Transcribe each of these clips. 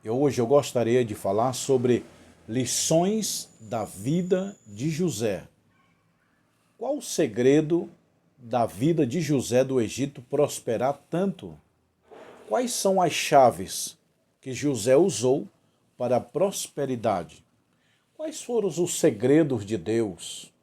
Hoje eu gostaria de falar sobre lições da vida de José. Qual o segredo da vida de José do Egito prosperar tanto? Quais são as chaves que José usou para a prosperidade? Quais foram os segredos de Deus?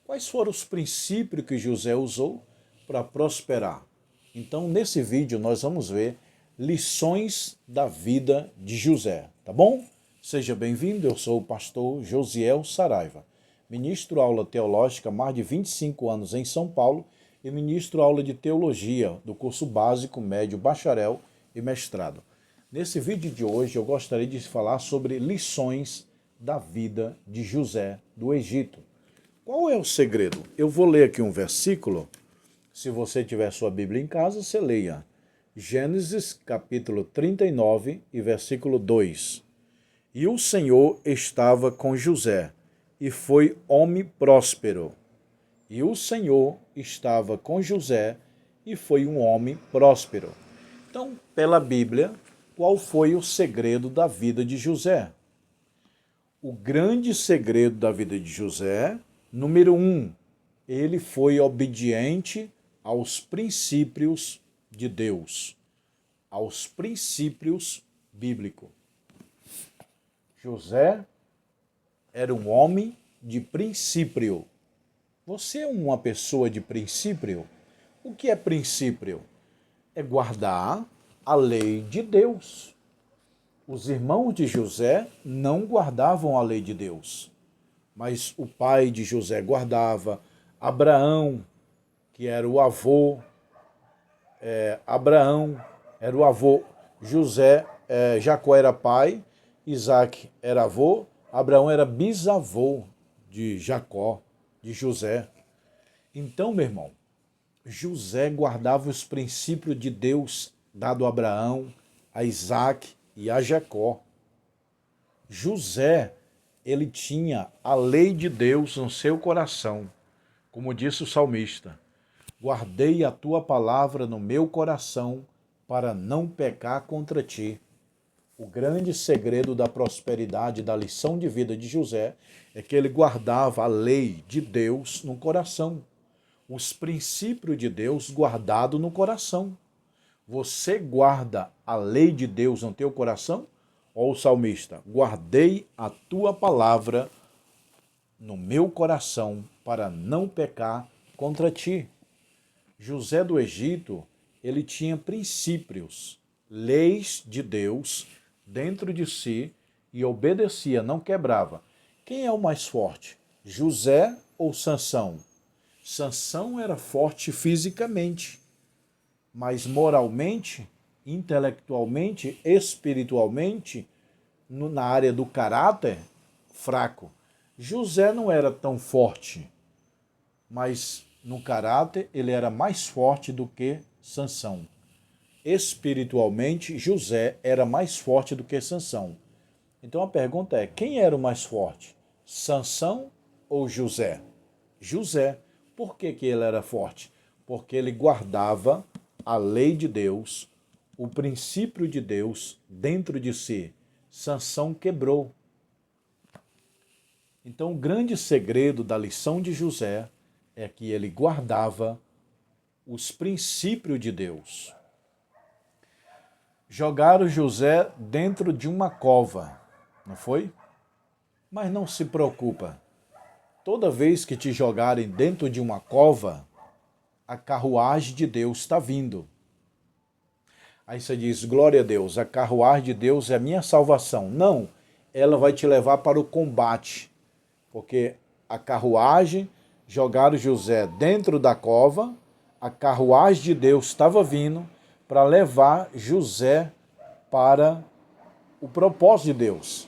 Quais foram os princípios que José usou para prosperar? Então, nesse vídeo, nós vamos ver lições da vida de José, tá bom? Seja bem-vindo, eu sou o pastor Josiel Saraiva. Ministro aula teológica há mais de 25 anos em São Paulo e ministro aula de teologia do curso básico, médio, bacharel e mestrado. Nesse vídeo de hoje, eu gostaria de falar sobre lições da vida de José do Egito. Qual é o segredo? Eu vou ler aqui um versículo. Se você tiver sua Bíblia em casa, você leia. Gênesis capítulo 39 e versículo 2. E o Senhor estava com José, e foi homem próspero. E o Senhor estava com José, e foi um homem próspero. Então, pela Bíblia, qual foi o segredo da vida de José? O grande segredo da vida de José, número 1, ele foi obediente aos princípios de Deus, aos princípios bíblicos. José era um homem de princípio. Você é uma pessoa de princípio? O que é princípio? É guardar a lei de Deus. Os irmãos de José não guardavam a lei de Deus, mas o pai de José guardava. Abraão, que era o avô, Abraão era o avô, José, Jacó era pai, Isaac era avô, Abraão era bisavô de Jacó, de José. Então, meu irmão, José guardava os princípios de Deus dado a Abraão, a Isaac e a Jacó. José, ele tinha a lei de Deus no seu coração, como disse o salmista. Guardei a tua palavra no meu coração para não pecar contra ti. O grande segredo da prosperidade, da lição de vida de José, é que ele guardava a lei de Deus no coração. Os princípios de Deus guardados no coração. Você guarda a lei de Deus no teu coração? Ou o salmista, guardei a tua palavra no meu coração para não pecar contra ti. José do Egito, ele tinha princípios, leis de Deus dentro de si e obedecia, não quebrava. Quem é o mais forte? José ou Sansão? Sansão era forte fisicamente, mas moralmente, intelectualmente, espiritualmente, na área do caráter, fraco. José não era tão forte, mas no caráter ele era mais forte do que Sansão. Espiritualmente, José era mais forte do que Sansão. Então a pergunta é, quem era o mais forte? Sansão ou José? José. Por que ele era forte? Porque ele guardava a lei de Deus, o princípio de Deus dentro de si. Sansão quebrou. Então o grande segredo da lição de José é que ele guardava os princípios de Deus. Jogaram José dentro de uma cova, não foi? Mas não se preocupa. Toda vez que te jogarem dentro de uma cova, a carruagem de Deus está vindo. Aí você diz, glória a Deus, a carruagem de Deus é a minha salvação. Não, ela vai te levar para o combate, porque a carruagem, jogaram José dentro da cova, a carruagem de Deus estava vindo para levar José para o propósito de Deus.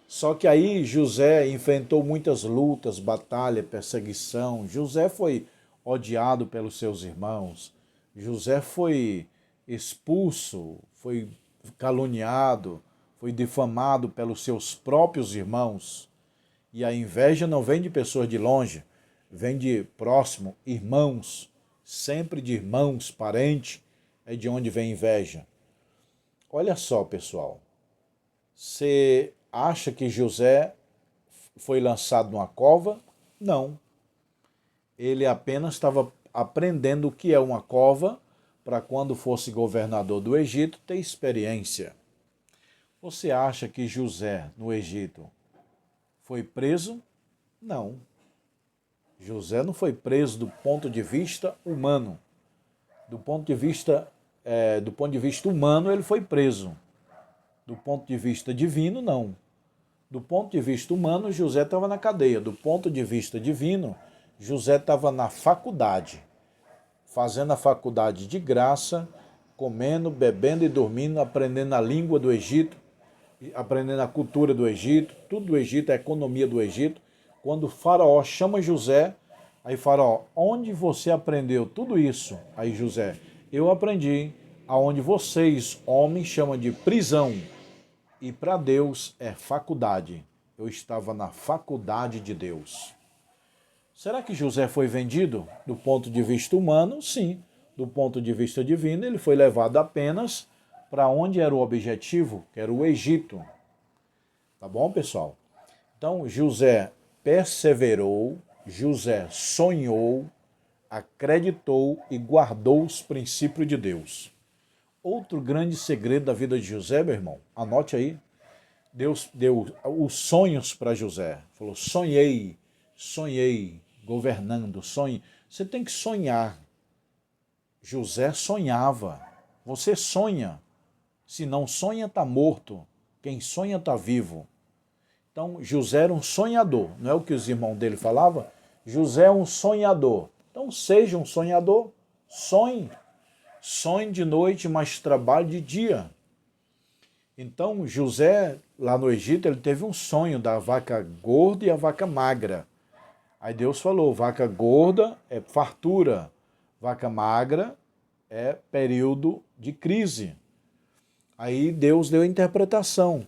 Só que aí José enfrentou muitas lutas, batalha, perseguição. José foi odiado pelos seus irmãos. José foi expulso, foi caluniado, foi difamado pelos seus próprios irmãos. E a inveja não vem de pessoas de longe, vem de próximo, irmãos, sempre de irmãos, parente, é de onde vem inveja. Olha só, pessoal, Você acha que José foi lançado numa cova? Não. Ele apenas estava aprendendo o que é uma cova para quando fosse governador do Egito ter experiência. Você acha que José, no Egito, foi preso? Não. José não foi preso do ponto de vista humano. Do ponto de vista humano, ele foi preso. Do ponto de vista divino, não. Do ponto de vista humano, José estava na cadeia. Do ponto de vista divino, José estava na faculdade, fazendo a faculdade de graça, comendo, bebendo e dormindo, aprendendo a língua do Egito, aprendendo a cultura do Egito, tudo do Egito, a economia do Egito. Quando o faraó chama José, aí faraó, onde você aprendeu tudo isso? Aí José, eu aprendi aonde vocês, homens, chamam de prisão. E para Deus é faculdade. Eu estava na faculdade de Deus. Será que José foi vendido? Do ponto de vista humano, sim. Do ponto de vista divino, ele foi levado apenas para onde era o objetivo, que era o Egito. Tá bom, pessoal? Então, José perseverou, José sonhou, acreditou e guardou os princípios de Deus. Outro grande segredo da vida de José, meu irmão, anote aí. Deus deu os sonhos para José. Falou, sonhei, governando, sonhe. Você tem que sonhar. José sonhava. Você sonha. Se não sonha, está morto. Quem sonha, está vivo. Então, José era um sonhador. Não é o que os irmãos dele falavam? José é um sonhador. Então, seja um sonhador. Sonhe. Sonhe de noite, mas trabalhe de dia. Então, José, lá no Egito, ele teve um sonho da vaca gorda e a vaca magra. Aí Deus falou, vaca gorda é fartura, vaca magra é período de crise. Aí Deus deu a interpretação.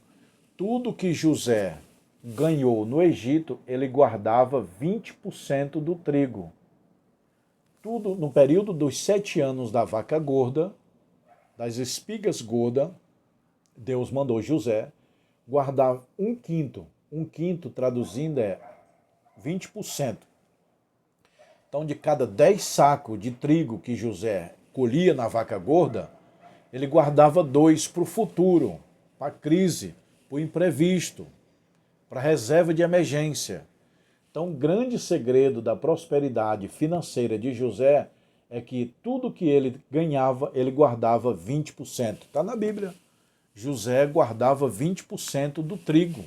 Tudo que José ganhou no Egito, ele guardava 20% do trigo. Tudo no período dos 7 anos da vaca gorda, das espigas gordas, Deus mandou José guardar um quinto. Um quinto, traduzindo, é 20%. Então, de cada 10 sacos de trigo que José colhia na vaca gorda, ele guardava 2 para o futuro, para a crise, para o imprevisto, para a reserva de emergência. Então, o grande segredo da prosperidade financeira de José é que tudo que ele ganhava, ele guardava 20%. Está na Bíblia. José guardava 20% do trigo.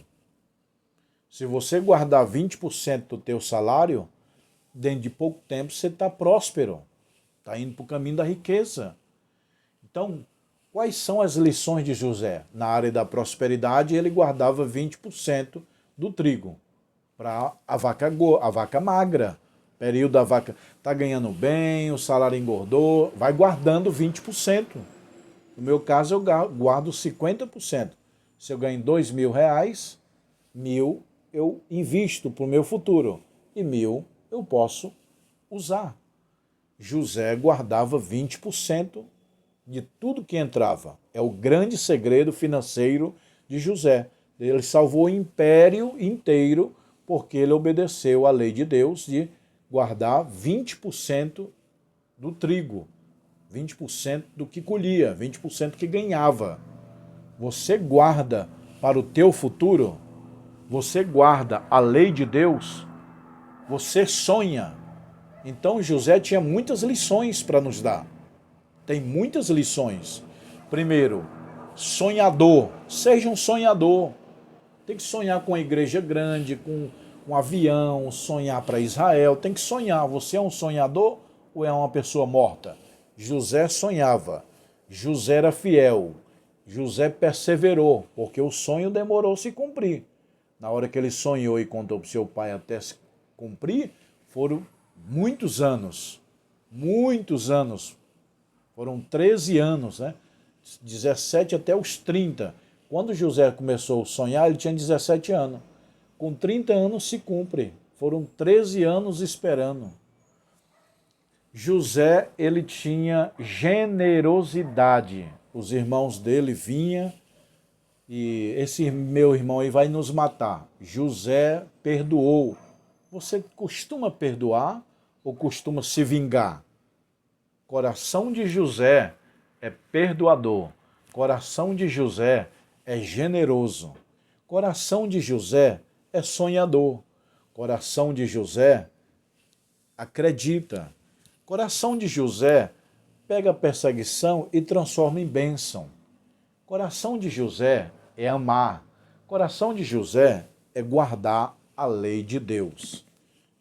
Se você guardar 20% do teu salário, dentro de pouco tempo você está próspero, está indo para o caminho da riqueza. Então, quais são as lições de José? Na área da prosperidade, ele guardava 20% do trigo para a vaca magra. Período da vaca está ganhando bem, o salário engordou, vai guardando 20%. No meu caso, eu guardo 50%. Se eu ganho R$2.000, 1.000 eu invisto para o meu futuro e 1.000 eu posso usar. José guardava 20% de tudo que entrava. É o grande segredo financeiro de José. Ele salvou o império inteiro porque ele obedeceu à lei de Deus de guardar 20% do trigo, 20% do que colhia, 20% que ganhava. Você guarda para o teu futuro? Você guarda a lei de Deus? Você sonha? Então José tinha muitas lições para nos dar. Tem muitas lições. Primeiro, sonhador. Seja um sonhador. Tem que sonhar com a igreja grande, com um avião, sonhar para Israel. Tem que sonhar. Você é um sonhador ou é uma pessoa morta? José sonhava. José era fiel. José perseverou, porque o sonho demorou a se cumprir. Na hora que ele sonhou e contou para o seu pai até se cumprir, foram muitos anos. Muitos anos. Foram 13 anos, né? 17 até os 30. Quando José começou a sonhar, ele tinha 17 anos. Com 30 anos se cumpre. Foram 13 anos esperando. José, ele tinha generosidade. Os irmãos dele vinham e esse meu irmão aí vai nos matar. José perdoou. Você costuma perdoar ou costuma se vingar? Coração de José é perdoador. Coração de José é generoso. Coração de José é sonhador. Coração de José acredita. Coração de José pega a perseguição e transforma em bênção. Coração de José é amar. Coração de José é guardar a lei de Deus.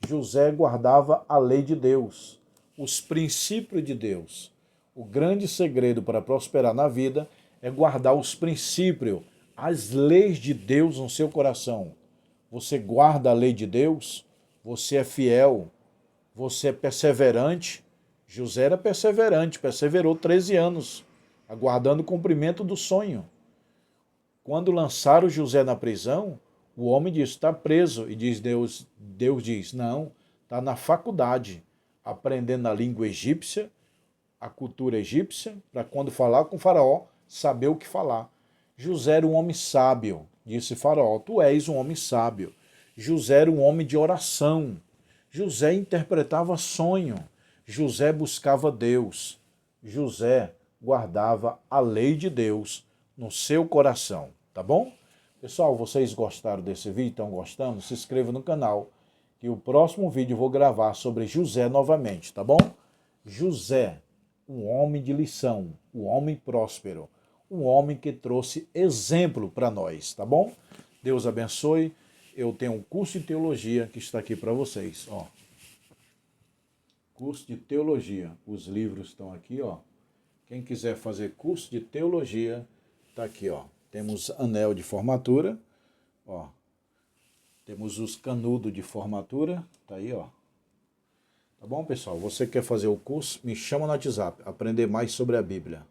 José guardava a lei de Deus, os princípios de Deus. O grande segredo para prosperar na vida é guardar os princípios, as leis de Deus no seu coração. Você guarda a lei de Deus, você é fiel, você é perseverante. José era perseverante, perseverou 13 anos, aguardando o cumprimento do sonho. Quando lançaram José na prisão, o homem diz, está preso. E Deus diz, não, está na faculdade, aprendendo a língua egípcia, a cultura egípcia, para quando falar com o faraó, saber o que falar. José era um homem sábio, disse faraó, tu és um homem sábio. José era um homem de oração. José interpretava sonho. José buscava Deus. José guardava a lei de Deus no seu coração, tá bom? Pessoal, vocês gostaram desse vídeo? Estão gostando? Se inscreva no canal, que o próximo vídeo eu vou gravar sobre José novamente, tá bom? José, um homem de lição, um homem próspero, um homem que trouxe exemplo para nós, tá bom? Deus abençoe. Eu tenho um curso de teologia que está aqui para vocês, ó. Curso de teologia. Os livros estão aqui, ó. Quem quiser fazer curso de teologia, tá aqui, ó. Temos anel de formatura, ó. Temos os canudos de formatura, tá aí, ó. Tá bom, pessoal? Você quer fazer o curso? Me chama no WhatsApp, aprender mais sobre a Bíblia.